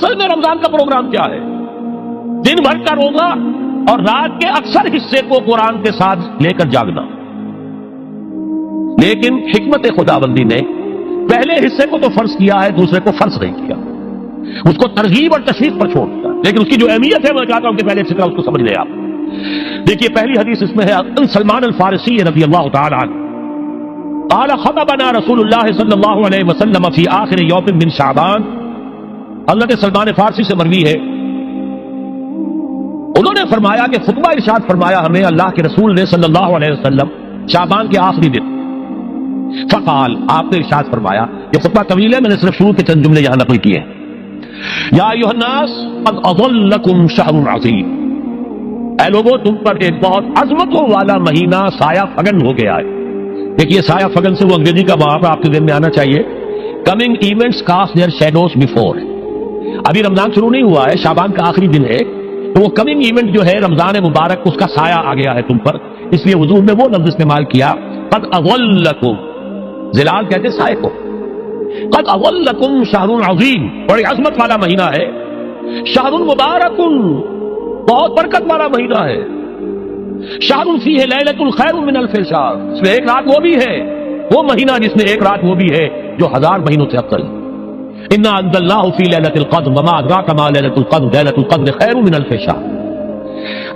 اصل میں رمضان کا پروگرام کیا ہے؟ دن بھر کا روزہ اور رات کے اکثر حصے کو قرآن کے ساتھ لے کر جاگنا. لیکن حکمت خداوندی نے پہلے حصے کو تو فرض کیا ہے، دوسرے کو فرض نہیں کیا، اس کو ترغیب اور تشویق پر چھوڑ دیا. لیکن اس کی جو اہمیت ہے میں چاہتا ہوں کہ پہلے سے اس کو سمجھ لیں آپ. دیکھیے پہلی حدیث اس میں ہے سلمان الفارسی رضی اللہ تعالی عنہ قال خطبنا رسول اللہ صلی اللہ علیہ وسلم فی آخر یوم من شعبان. حضرت سلمان فارسی سے مروی ہے، انہوں نے فرمایا کہ خطبہ ارشاد فرمایا ہمیں اللہ کے رسول نے صلی اللہ علیہ وسلم شعبان کے آخری دن. فقال، آپ نے ارشاد فرمایا، یہ خطبہ طویل ہے، میں نے صرف شروع کے چند جملے یہاں نقل کیے ہیں. یا ایھا الناس قد اظلکم شہر عظیم، اے لوگوں تم پر ایک بہت عظمتوں والا مہینہ سایہ فگن ہو گیا ہے. دیکھیے سایہ فگن سے وہ انگریزی کا محاورہ آپ کے ذہن میں آنا چاہیے، coming events cast their shadows before. ابھی رمضان شروع نہیں ہوا ہے، شعبان کا آخری دن ہے، تو وہ کمنگ ایونٹ جو ہے رمضان مبارک اس کا سایہ آ گیا ہے تم پر. اس لیے حضور نے وہ لفظ استعمال کیا قد اظلکم، ظلال کہتے سائے کو. قد اظلکم شہر عظیم، بڑی عظمت والا مہینہ ہے. شہر مبارک، بہت برکت والا مہینہ ہے. شہر فیہ لیلۃ الخیر من الف شہر، اس میں ایک رات وہ بھی ہے، وہ مہینہ جس میں ایک رات وہ بھی ہے جو ہزار مہینوں سے افضل ہے. انا انزلناہ فی لیلۃ القدر وما ادراک ما لیلۃ القدر لیلۃ القدر خیر من الف شہر.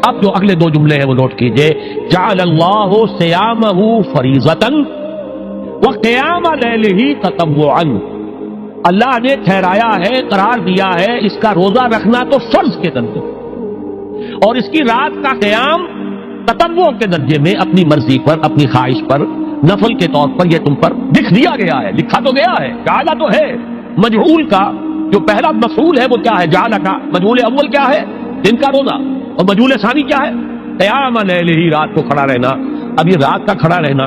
اب جو اگلے دو جملے ہیں وہ نوٹ کیجئے. جعل اللہ صیامہ فریضۃ وقیام لیلہ تطوعا، اللہ نے ٹھہرایا ہے، قرار دیا ہے اس کا روزہ رکھنا تو فرض کے درجے اور اس کی رات کا قیام تطوع کے درجے میں، اپنی مرضی پر، اپنی خواہش پر، نفل کے طور پر. یہ تم پر لکھ دیا گیا ہے، لکھا تو گیا ہے، جعلہ تو ہے. مجعول کا جو پہلا مفعول ہے وہ کیا ہے؟ جعلہ کا مجعول اول کیا ہے؟ دن کا روزہ. اور مجعول ثانی کیا ہے؟ قیام لیلہ، رات کو کھڑا رہنا. اب یہ رات کا کھڑا رہنا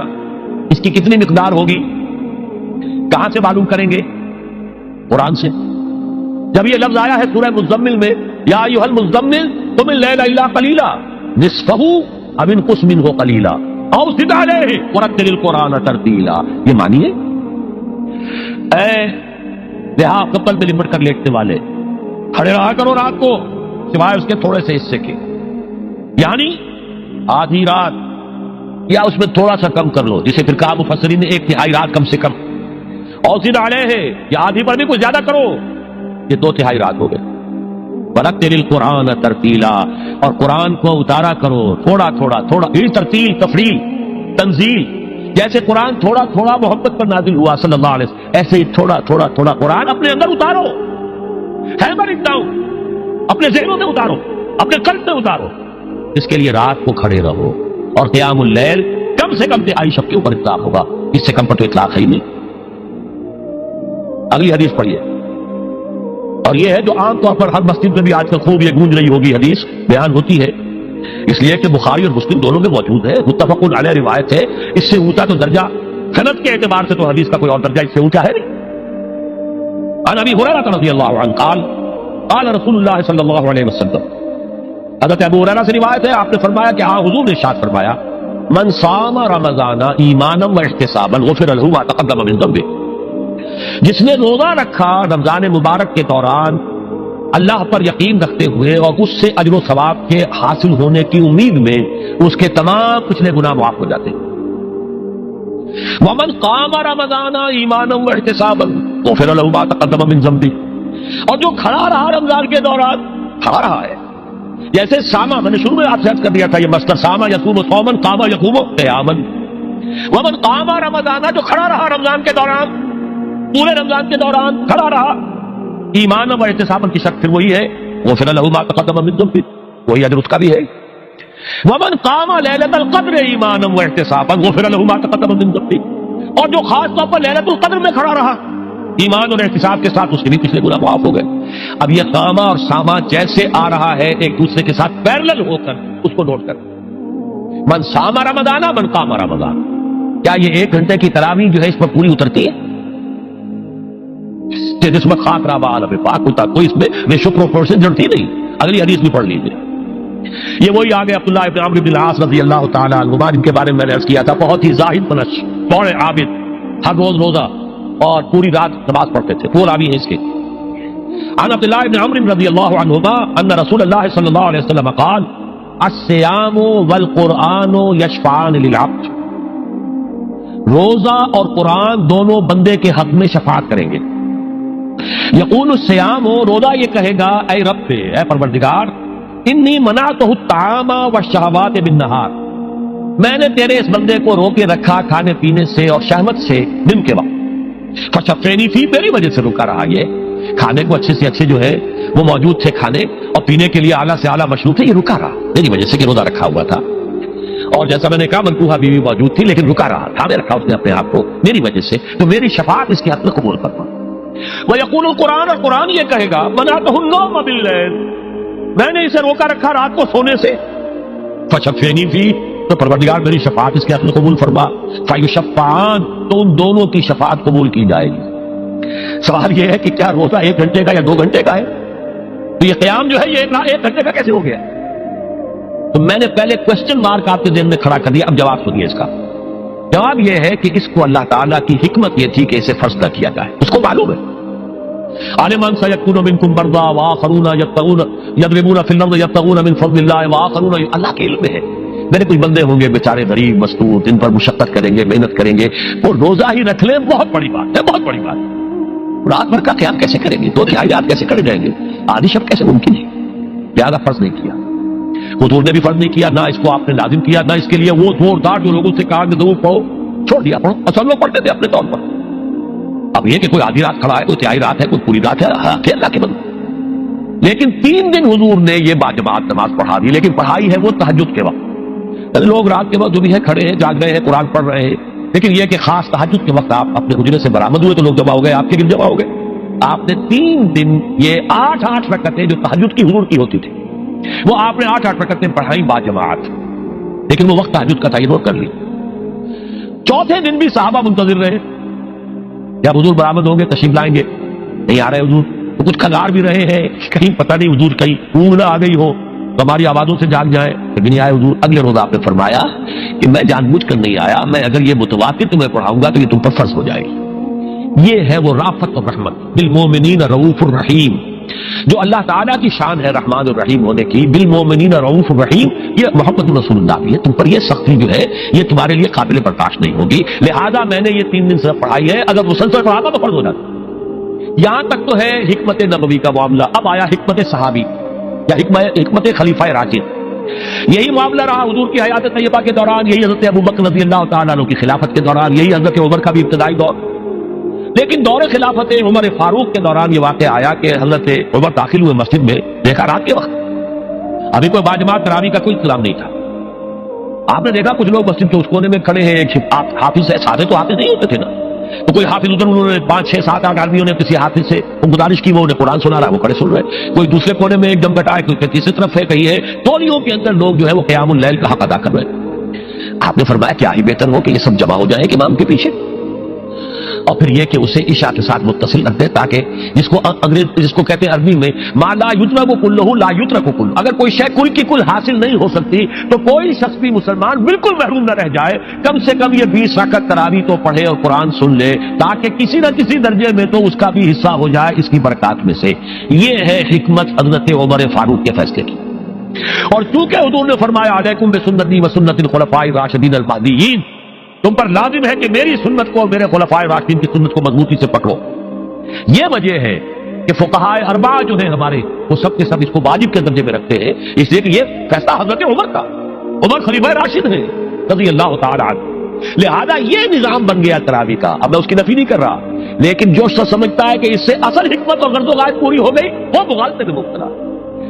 اس کی کتنی مقدار ہوگی؟ کہاں سے معلوم کریں گے؟ قرآن سے. جب یہ لفظ آیا ہے سورہ مزمل میں، یا ایھا المزمل قم اللیل الا قلیلا نصفہ او انقص منہ قلیلا او زد علیہ ورتل القرآن ترتیلا. یہ مانیے اے دیہا کپل پہ لپٹ کر لیٹنے والے، کھڑے رہا کرو رات کو سوائے اس کے تھوڑے سے حصے کے، یعنی آدھی رات یا اس میں تھوڑا سا کم کر لو، جسے پھر کہا مفسرین نے ایک تہائی رات کم سے کم. اور زد علیہ، یا آدھی پر بھی کچھ زیادہ کرو، یہ دو تہائی رات ہو گئے. ورتل القرآن ترتیلا، اور قرآن کو اتارا کرو تھوڑا تھوڑا تھوڑا. یہ ترتیل، تفریل، تنزیل، جیسے قرآن تھوڑا تھوڑا محبت پر نازل ہوا صلی اللہ علیہ وسلم، ایسے ہی تھوڑا تھوڑا تھوڑا قرآن اپنے اندر اتارو. ہیمر اٹ ڈاؤن، اپنے ذہنوں میں اتارو، اپنے قلب میں اتارو. اس کے لیے رات کو کھڑے رہو. اور قیام اللیل کم سے کم تہائی شب کے اوپر اطلاق ہوگا، اس سے کم پر تو اطلاق ہے ہی نہیں. اگلی حدیث پڑھیے، اور یہ ہے جو عام طور پر ہر مسجد میں بھی آج کل خوب یہ گونج رہی ہوگی حدیث بیان ہوتی ہے، اس لیے کہ بخاری اور مسلم دونوں میں موجود ہے، متفق علیہ روایت ہے. اس سے اونچا تو درجہ سند کے اعتبار سے تو حدیث کا کوئی اور درجہ اس سے اونچا ہے نہیں. عن ابی ہریرہ رضی اللہ عنہ قال قال رسول اللہ صلی اللہ علیہ وسلم، حضرت ابو ہریرہ سے روایت ہے، آپ نے فرمایا کہ حضور نے ارشاد فرمایا من صام رمضان ایمانا واحتسابا غفر له ما تقدم من ذنبه، جس نے روزہ رکھا رمضان مبارک کے دوران اللہ پر یقین رکھتے ہوئے اور اس سے اجر و ثواب کے حاصل ہونے کی امید میں، اس کے تمام پچھلے گناہ معاف ہو جاتے ہیں. ومن قام رمضان ایمانا واحتسابا غفر له ما تقدم من ذنبه، اور جو کھڑا رہا رمضان کے دوران، کھڑا رہا ہے جیسے ساما، میں نے شروع میں آپ سے عرض کر دیا تھا یہ مصدر ساما یصوم صوما قام یقوم قیاما. ومن قام رمضان، جو کھڑا رہا رمضان کے دوران، پورے رمضان کے دوران کھڑا رہا، ایمان و احتساب کی شرط پھر وہی ہے غفر له ما تقدم من ذنبه، وہی اجر اس کا بھی ہے. ومن قام لیلۃ القدر ایمانا واحتسابا غفر له ما تقدم من ذنبه، اور جو خاص طور پر لیلۃ القدر میں کھڑا رہا ایمان اور احتساب کے ساتھ، اس کے بھی پچھلے گناہ معاف ہو گئے. اب یہ قامہ اور ساما جیسے آ رہا ہے ایک دوسرے کے ساتھ پیرلل ہو کر، اس کو نوٹ کر. من صام رمضان من قام رمضان، کیا یہ 1 گھنٹے کی تراویح جو ہے اس پر پوری اترتی ہے؟ جس میں خاک رابع عالم پاک ہوتا، کوئی اس میں بے شکر و فروش جڑتی نہیں. اگلی حدیث بھی پڑھ لیجیے. یہ وہی آگے عبداللہ ابن عمرو بن العاص رضی اللہ تعالیٰ عنہ، جن کے بارے میں نے عرض کیا تھا، بہت ہی زاہد منش، بڑے عابد، ہر روز روزہ اور پوری رات نماز پڑھتے تھے، وہ راوی ہے اس کے. عن عبد الله بن عمرو رضی اللہ عنہما ان رسول اللہ صلی اللہ علیہ وسلم قال الصيام والقرآن یشفعان للعبد، روزہ اور قرآن دونوں بندے کے حق میں شفاعت کریں گے۔ یقول الصیام، روزہ یہ کہے گا اے رب، اے پروردگار، انی منعتہ الطعام والشہوات بالنہار، میں نے تیرے اس بندے کو روکے رکھا کھانے پینے سے اور شہوت سے دن کے وقت، فشفینی فی، میری وجہ سے روکا رہا، یہ کھانے کو اچھے سے اچھے جو ہے وہ موجود تھے کھانے، اور پینے کے لیے اعلیٰ سے اعلیٰ مشروب تھے، یہ رکا رہا میری وجہ سے کہ روزہ رکھا ہوا تھا، اور جیسا میں نے کہا منکوحہ بیوی موجود تھی لیکن رکا رہا تھا، میں رکھا اس نے اپنے آپ کو میری وجہ سے، تو میری شفاعت اس کے حق میں قبول کرنا۔ وَيَقُولُ القرآن، اور قرآن یہ کہے گا مَنَعْتُهُ النَّوْمَ بِاللَّيْلِ، میں نے اسے روکا رکھا رات کو سونے سے، فَشَفِّعْنِي فِيهِ، تو پروردگار میری شفاعت اس کے حق میں قبول فرما، فَيُشَفَّعَانِ، تو ان دونوں کی شفاعت قبول کی جائے گی۔ سوال یہ ہے کہ کیا روزہ 1 گھنٹے کا یا 2 گھنٹے کا ہے؟ تو یہ قیام جو ہے یہ 1 گھنٹے کا کیسے ہو گیا؟ تو میں نے پہلے کوسچن مارک آپ کے ذہن میں کھڑا کر دیا، اب جواب سنیے اس کا۔ جواب یہ ہے کہ اس کو اللہ تعالیٰ کی حکمت یہ تھی کہ اسے فرض نہ کیا جائے، اس کو معلوم ہے۔ عَلِمَ سَيَكُونُ مِنكُمْ مَرْضَىٰ وَآخَرُونَ يَضْرِبُونَ فِي الْأَرْضِ يَبْتَغُونَ مِن فَضْلِ اللَّهِ وَآخَرُونَ، اللہ کے علم میں ہے میرے کچھ بندے ہوں گے بیچارے غریب مستور، دن پر مشقت کریں گے، محنت کریں گے، وہ روزہ ہی رکھ لیں، بہت بڑی بات ہے، بہت بڑی بات ہے۔ رات بھر کا قیام کیسے کریں گے؟ 2 تہائی رات کیسے کرے جائیں گے؟ آدھی شب کیسے ممکن ہے؟ لہٰذا فرض نہیں کیا، حضور نے بھی فرض نہیں کیا، نہ اس کو آپ نے لازم کیا، نہ اس کے لیے وہ زوردار جو لوگوں سے کہا کہ ضرور پڑھو، چھوڑ دیا پڑھو، اصل لوگ پڑھتے تھے اپنے طور پر۔ اب یہ کہ کوئی آدھی رات کھڑا ہے، کوئی تہائی رات ہے، کوئی پوری رات ہے، اللہ کے بندے۔ لیکن 3 دن حضور نے یہ باجماعت نماز پڑھا دی، لیکن پڑھائی ہے وہ تہجد کے وقت، لوگ رات کے وقت جو بھی ہے کھڑے ہیں، جاگ رہے ہیں، قرآن پڑھ رہے ہیں، لیکن یہ کہ خاص تہجد کے وقت آپ اپنے حجرے سے برآمد ہوئے تو لوگ جمع ہو گئے، آپ کے گرد جمع ہو گئے۔ آپ نے 3 دن یہ 8 رکعتیں جو تہجد کی حضور کی ہوتی تھی، وہ آپ نے 8 رکعتیں پڑھائی باجماعت، لیکن وہ وقت تہجد کا تھا، یہ نوٹ کر لی۔ 4تھے دن بھی صحابہ منتظر رہے، یا حضور برآمد ہوں گے، تشریف لائیں گے، نہیں آ رہے حضور، تو کچھ کھنگار بھی رہے ہیں، کہیں پتہ نہیں حضور کہیں اونگ نہ آ گئی ہو تو ہماری آوازوں سے جاگ جائیں، لیکن نہیں آئے حضور۔ اگلے روز آپ نے فرمایا کہ میں جان بوجھ کر نہیں آیا، میں اگر یہ متواتر تمہیں پڑھاؤں گا تو یہ تم پر فرض ہو جائے گی۔ یہ ہے وہ رافت اور رحمت، بالمومنین رؤوف الرحیم، جو اللہ تعالیٰ کی شان ہے رحمان الرحیم ہونے کی، بالمومنین رؤوف الرحیم، یہ محمد رسول اللہ بھی ہے، تم پر یہ سختی جو ہے یہ تمہارے لیے قابل برداشت نہیں ہوگی، لہذا میں نے یہ 3 دن صرف پڑھائی ہے، اگر مسلسل پڑھاتا تو فرض ہو جاتا۔ یہاں تک تو ہے حکمت نبوی کا معاملہ، اب آیا حکمت صحابی یا حکمت خلیفہ راشد۔ یہی معاملہ رہا حضور کی حیات طیبہ کے دوران، یہی حضرت ابوبکر رضی اللہ تعالیٰ عنہ کی خلافت کے دوران، یہی حضرت عمر کا بھی ابتدائی دور، لیکن دور خلافت عمر فاروق کے دوران یہ واقعہ آیا کہ حضرت عمر داخل ہوئے مسجد میں، دیکھا رات کے وقت ابھی کوئی باجماعت تراویح کا کوئی انتظام نہیں تھا، آپ نے دیکھا کچھ لوگ مسجد کے اس کونے میں کھڑے ہیں، ایک حافظ ہے، سارے تو حافظ نہیں ہوتے تھے نا، تو کوئی حافظ ادھر، انہوں نے 5 6 7 8 آدمیوں نے کسی حافظ سے گزارش کی، وہ انہیں قرآن سنا رہا، وہ کھڑے سن رہے، کوئی دوسرے کونے میں ایک دم بیٹھا ہے، کوئی تیسری طرف ہے، کہیں ہے، تولیوں کے اندر لوگ جو ہے وہ قیام اللیل کا حق ادا کر رہے ہیں۔ آپ نے فرمایا کیا ہی بہتر ہو کہ یہ سب جمع ہو جائیں امام کے پیچھے، اور پھر یہ کہ اسے عشاء کے ساتھ متصل رکھ دے، تاکہ جس کو کہتے ہیں عربی میں ما لا یدرک کلہ لا یترک کل، اگر کوئی شے کل کی کل حاصل نہیں ہو سکتی تو کوئی شخص بھی مسلمان بالکل محروم نہ رہ جائے، کم سے کم یہ 20 رکعت تراویح تو پڑھے اور قرآن سن لے، تاکہ کسی نہ کسی درجے میں تو اس کا بھی حصہ ہو جائے اس کی برکات میں سے۔ یہ ہے حکمت حضرت عمر فاروق کے فیصلے کی۔ اور چونکہ حضور نے فرمایا علیکم بسنتی وسنت الخلفاء الراشدین المہدیین، تم پر لازم ہے کہ میری سنت کو، میرے خلفاء راشدین کی سنت کو مضبوطی سے پکڑو، یہ وجہ ہے کہ فقہاء اربعہ جو ہیں ہمارے، وہ سب کے سب اس کو واجب کے درجے میں رکھتے ہیں، اس لیے کہ یہ فیصلہ حضرت عمر کا، عمر خلیفہ راشد ہیں رضی اللہ تعالی عنہ، لہذا یہ نظام بن گیا تراویح کا۔ اب میں اس کی نفی نہیں کر رہا، لیکن جو شخص سمجھتا ہے کہ اس سے اصل حکمت اور غرض و غایت پوری ہو گئی، وہ مغالطے میں مبتلا۔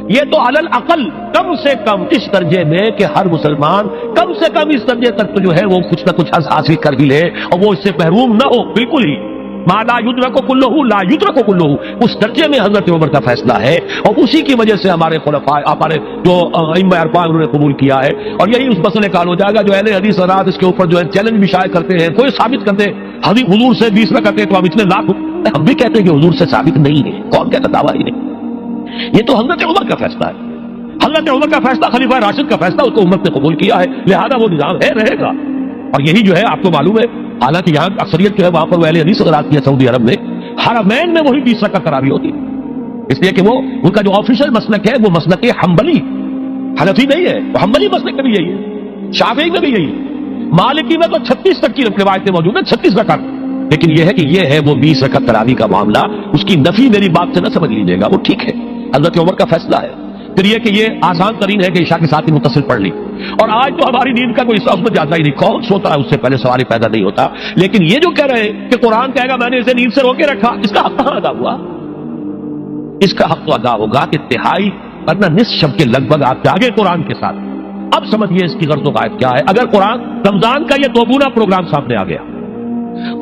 یہ تو علی الاقل کم سے کم اس درجے میں کہ ہر مسلمان کم سے کم اس درجے تک تو جو ہے وہ کچھ نہ کچھ حاصل کر ہی لے، اور وہ اس سے محروم نہ ہو بالکل ہی۔ ما لا یدرک کلہ لا یترک کلہ، اس درجے میں حضرت عمر کا فیصلہ ہے، اور اسی کی وجہ سے ہمارے خلفاء، ہمارے جو ائمہ اربعہ انہوں نے قبول کیا ہے، اور یہی اس مسئلے کا حل ہو جائے گا۔ جو اہل حدیث حضرات اس کے اوپر جو ہے چیلنج بھی شائع کرتے ہیں، کوئی ثابت کرتے حضور سے 20 رکعتیں تو ہم اتنے لاکھ، ہم بھی کہتے ہیں کہ حضور سے ثابت نہیں ہے، کون کہتا دعویٰ ہی نہیں، یہ تو حضرت عمر کا فیصلہ ہے، حضرت عمر کا فیصلہ، خلیفہ راشد کا فیصلہ، اس کو امت نے قبول کیا ہے، لہذا وہ نظام ہے، رہے گا۔ اور یہی جو ہے آپ کو معلوم ہے، حالانکہ یہاں اکثریت جو ہے وہاں پر اہل حدیث حضرات کی ہے، سعودی عرب میں حرمین میں وہی 20 رکعت تراویح ہوتی ہے، اس لیے کہ وہ ان کا جو آفیشل مسلک ہے وہ مسلک حنبلی، حنفی نہیں ہے، وہ حنبلی مسلک میں بھی یہی ہے، شافعی میں بھی یہی ہے، مالکی میں تو 36 تک کی روایتیں موجود ہیں، 36 رکعت، لیکن یہ ہے کہ یہ ہے وہ 20 رکعت تراویح کا معاملہ، اس کی نفی میری بات سے نہ سمجھ لیجیے گا، وہ ٹھیک ہے، حضرت عمر کا فیصلہ ہے۔ پھر یہ کہ یہ آسان ترین ہے کہ عشاء کے ساتھ ہی متصل پڑھ لی، اور آج تو ہماری نیند کا کوئی حصہ اس میں جاتا ہی نہیں، کون سوتا ہے اس سے پہلے سوال ہی پیدا نہیں ہوتا۔ لیکن یہ جو کہہ رہے ہیں کہ قرآن کہے گا میں نے اسے نیند سے روکے رکھا، اس کا حق کہاں ادا ہوا؟ اس کا حق تو ادا ہوگا کہ تہائی ورنہ نصف شب کے لگ بھگ آپ کے آگے قرآن کے ساتھ۔ اب سمجھیے اس کی غرض و غائب کیا ہے۔ اگر قرآن رمضان کا یہ دوگنا پروگرام سامنے آ گیا،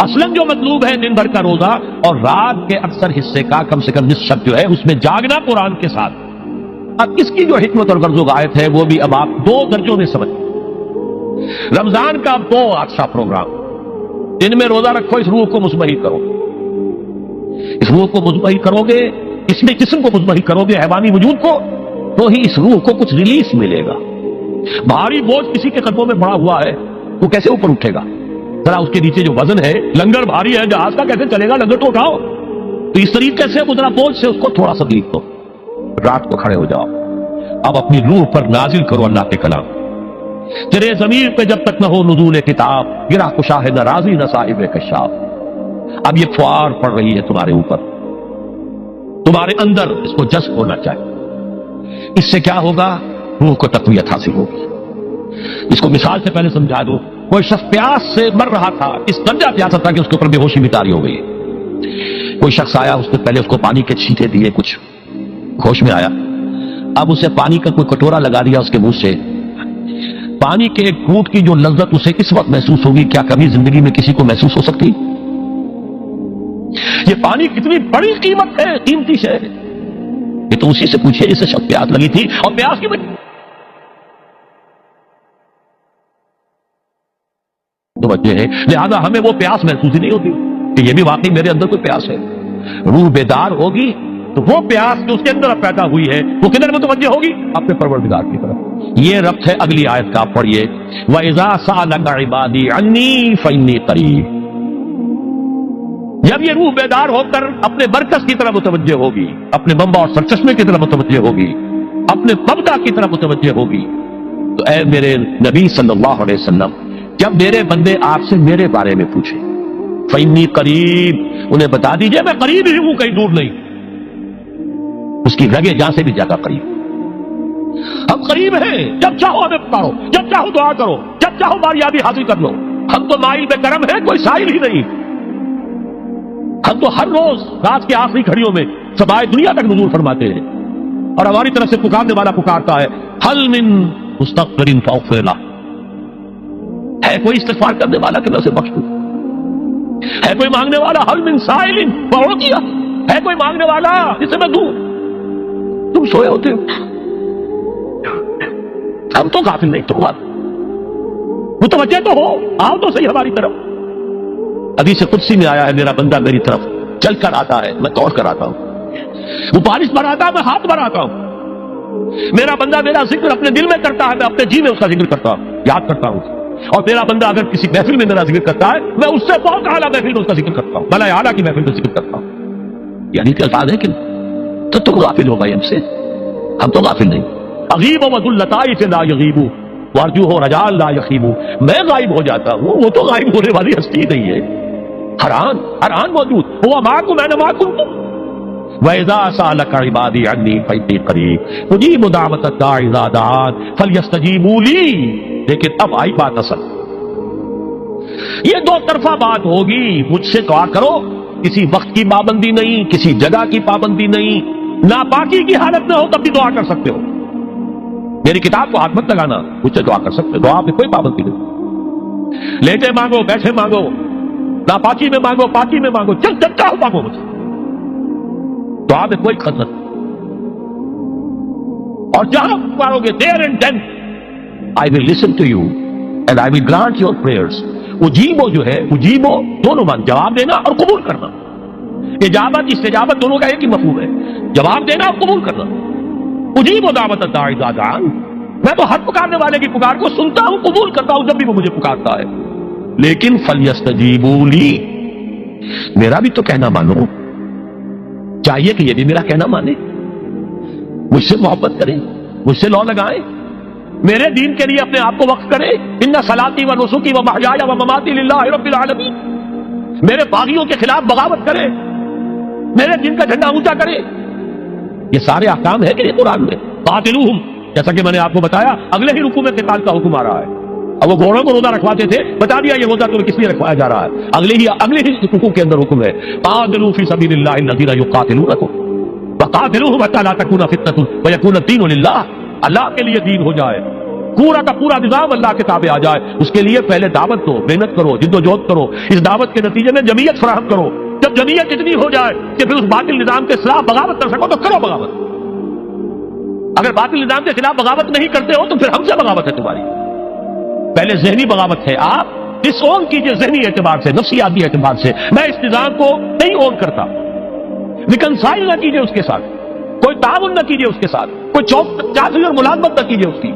اصلاً جو مطلوب ہے دن بھر کا روزہ اور رات کے اکثر حصے کا کم سے کم نصف شب جو ہے اس میں جاگنا قرآن کے ساتھ، اب اس کی جو حکمت اور غرض و غائب ہے وہ بھی اب آپ دو درجوں میں سمجھ۔ رمضان کا اب 2 اچھا پروگرام، دن میں روزہ رکھو، اس روح کو مزمحل کرو، اس روح کو مزمحل کرو گے، اس میں جسم کو مزمحل کرو گے، حیوانی وجود کو، تو ہی اس روح کو کچھ ریلیف ملے گا۔ بھاری بوجھ کسی کے قدموں میں پڑا ہوا ہے، وہ کیسے اوپر اٹھے گا؟ ذرا اس کے نیچے جو وزن ہے، لنگر بھاری ہے، جہاز کا کیسے چلے گا؟ لنگر تو اٹھاؤ۔ تو اس طریقے سے وہ ذرا بوجھ سے اس کو تھوڑا سا ریلیف دو، رات کو کھڑے ہو جاؤ، اب اپنی روح پر نازل کرو اللہ کے کلام۔ تیرے ضمیر پہ جب تک نہ ہو نزول کتاب، گرا کشا ہے نہ راضی نہ صاحب کشاف۔ اب یہ فوار پڑ رہی ہے تمہارے اوپر، تمہارے اندر اس کو جذب ہونا چاہیے۔ اس سے کیا ہوگا؟ روح کو تقویت حاصل ہوگی۔ اس کو مثال سے پہلے سمجھا دو، کوئی شخص پیاس سے مر رہا تھا، اس درجہ پیاسا تھا کہ اس کے اوپر بے ہوشی بھی طاری ہو گئی۔ کوئی شخص آیا، اس نے پہلے اس کو پانی کے چھینٹے دیے، کچھ ہوش میں آیا، اب اسے پانی کا کوئی کٹورا لگا دیا اس کے منہ سے۔ پانی کے ایک گھونٹ کی جو لذت اسے اس وقت محسوس ہوگی، کیا کبھی زندگی میں کسی کو محسوس ہو سکتی؟ یہ پانی کتنی بڑی قیمت ہے، قیمتی شے ہے۔ یہ تو اسی سے پوچھے جسے شخص پیاس لگی تھی، اور پیاس کی وجہ ہے، لہذا ہمیں وہ پیاس محسوس ہی نہیں ہوتی کہ یہ بھی واقعی میرے اندر کوئی پیاس ہے۔ روح بیدار ہوگی تو وہ پیاس جو اس کے اندر پیدا ہوئی ہے وہ کدھر متوجہ ہوگی؟ اپنے پروردگار کی طرف۔ یہ ربط ہے اگلی آیت کا، پڑھیے، وَإِذَا سَأَلَكَ عِبَادِي عَنِّي فَإِنِّي قَرِيبٌ۔ جب یہ روح بیدار ہو کر اپنے مرکز کی طرف متوجہ ہوگی، اپنے منبع اور سرچشمے کی طرف متوجہ ہوگی، اپنے مبدا کی طرف متوجہ ہوگی، تو اے میرے نبی صلی اللہ علیہ وسلم، جب میرے بندے آپ سے میرے بارے میں پوچھیں، فَإِنِّي قَرِيبٌ، انہیں بتا دیجئے میں قریب ہی ہوں، کہیں دور نہیں، اس کی رگے جہاں سے بھی زیادہ قریب۔ ہم قریب ہیں، جب چاہو ہمیں پکارو، جب چاہو دعا کرو، جب چاہو باریابی حاصل کر لو۔ ہم تو مائل بے کرم ہیں، کوئی سائل ہی نہیں۔ ہم تو ہر روز رات کی آخری گھڑیوں میں سمائے دنیا تک نزول فرماتے ہیں، اور ہماری طرف سے پکارنے والا پکارتا ہے، حل من مستغفر فاغفر لہ، ہے کوئی استغفار کرنے والا کہ میں اسے بخش دوں؟ ہے کوئی مانگنے والا؟ حل من سائل فاعطیہ، ہے کوئی مانگنے والا جسے میں دوں؟ تم سوئے ہوتے ہو، ہم تو غافل نہیں، تم متوجہ تو ہو، آؤ تو صحیح ہماری طرف۔ حدیث قدسی میں آیا ہے، میرا بندہ میری طرف چل کر آتا ہے، میں دوڑ کر آتا ہوں، وہ بارش بھراتا ہے، میں ہاتھ بھراتا ہوں، میرا بندہ میرا ذکر اپنے دل میں کرتا ہے، میں اپنے جی میں اس کا ذکر کرتا ہوں، یاد کرتا ہوں، اور میرا بندہ اگر کسی محفل میں میرا ذکر کرتا ہے، میں اس سے بہت اعلیٰ محفل میں اس کا ذکر کرتا ہوں، بلائے اعلیٰ کی محفل میں ذکر کرتا ہوں۔ یعنی کہ الفاظ ہے کہ تو تم غافل ہو بھائی ہم سے، ہم تو غافل نہیں۔ اغیب وذو اللطائف لا یغیب وارجوہ رجال لا یخیب، میں غائب ہو جاتا ہوں، وہ تو غائب ہونے والی ہستی نہیں ہے، ہر آن موجود، ہوا معکم اینما کنتم۔ وَإِذَا سَأَلَكَ عِبَادِي عَنِّي فَإِنِّي قَرِيبٌ أُجِيبُ دَعْوَةَ الدَّاعِ إِذَا دَعَانِ فَلْيَسْتَجِيبُوا لِي۔ لیکن اب آئی بات اصل، یہ دو طرفہ بات ہوگی، مجھ سے دعا کرو، کسی وقت کی پابندی نہیں، کسی جگہ کی پابندی نہیں، ناپاکی کی حالت میں ہو تب بھی دعا کر سکتے ہو، میری کتاب کو ہاتھ مت لگانا، مجھ سے دعا کر سکتے ہو، دعا پہ کوئی پابندی نہیں، لیٹے مانگو، بیٹھے مانگو، ناپاکی میں مانگو، پاکی میں مانگو، جب چاہو مانگو مجھ سے، دعا میں کوئی خطر نہیں۔ اور جہاں پکارو گے there and then I will listen to you and I will grant your prayers۔ اجیبو جو ہے، اجیبو دونوں مان، جواب دینا اور قبول کرنا، اجابت استجابت دونوں کا ایک ہی مفہوم ہے، جواب دینا اور قبول کرنا۔ اجیبو دعوت الداعی اذا دعان، میں تو ہر پکارنے والے کی پکار کو سنتا ہوں، قبول کرتا ہوں جب بھی وہ مجھے پکارتا ہے، لیکن فلیستجیبوا لی، میرا بھی تو کہنا مانو، چاہیے کہ یہ بھی میرا کہنا مانے، مجھ سے محبت کریں، مجھ سے لو لگائیں، میرے دین کے لیے اپنے آپ کو وقف کریں۔ ان صلاتی و نسکی و محیای و مماتی للہ رب العالمین، میرے باغیوں کے خلاف بغاوت کریں، میرے دین کا جھنڈا اونچا کریں۔ یہ سارے احکام ہے کہ یہ قرآن میں۔ قاتلوہم، جیسا کہ میں نے آپ کو بتایا اگلے ہی رکوع میں قتال کا حکم آ رہا ہے۔ اب وہ گھوڑوں کو روزہ رکھواتے تھے، بتا دیا یہ روزہ تمہیں کس لیے رکھوایا جا رہا ہے، اگلے ہی رکوع کے اندر حکم ہے، قاتلوا فی سبیل اللہ الذین یقاتلونکم وقاتلوہم حتی لا تکون فتنۃ ویکون الدین للہ، اللہ کے لیے دین ہو جائے، پورا کا پورا نظام اللہ کے تابع آ جائے، اس کے لیے پہلے دعوت دو، محنت کرو، جد و جہد کرو، اس دعوت کے نتیجے میں جمعیت فراہم کرو، جب جمعیت اتنی ہو جائے کہ پھر اس باطل نظام کے خلاف بغاوت کر سکو تو کرو بغاوت، اگر باطل نظام کے خلاف بغاوت نہیں کرتے ہو تو پھر ہم سے بغاوت ہے تمہاری۔ پہلے ذہنی بغاوت ہے، آپ ڈس اون کیجئے ذہنی اعتبار سے، نفسیاتی اعتبار سے، میں اس نظام کو نہیں اون کرتا، ریکنسائل نہ کیجئے اس کے ساتھ، کوئی تعاون نہ کیجئے اس کے ساتھ، کوئی چاچی اور ملازمت نہ کیجئے اس کی،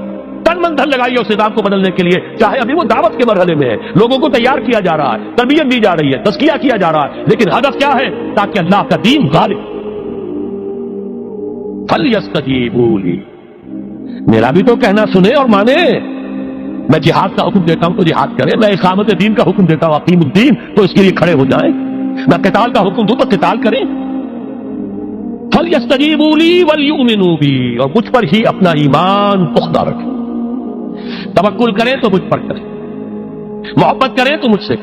تن من دھن لگائیے اس نظام کو بدلنے کے لیے، چاہے ابھی وہ دعوت کے مرحلے میں ہے، لوگوں کو تیار کیا جا رہا ہے، تربیت دی جا رہی ہے، تزکیہ کیا جا رہا ہے، لیکن ہدف کیا ہے؟ تاکہ اللہ کا دین غالب۔ فَلْيَسْتَجِيبُوا لِي، میرا بھی تو کہنا سنے اور مانے۔ میں جہاد کا حکم دیتا ہوں تو جہاد کریں، میں اقامت دین کا حکم دیتا ہوں اقیم الدین تو اس کے لیے کھڑے ہو جائیں، میں قتال کا حکم دوں تو قتال کریں۔ فَلْيَسْتَجِيبُوا لِي وَلْيُؤْمِنُوا بِي، اور مجھ پر ہی اپنا ایمان پختہ رکھیں، توکل کریں تو مجھ پر کریں، محبت کریں تو مجھ سے۔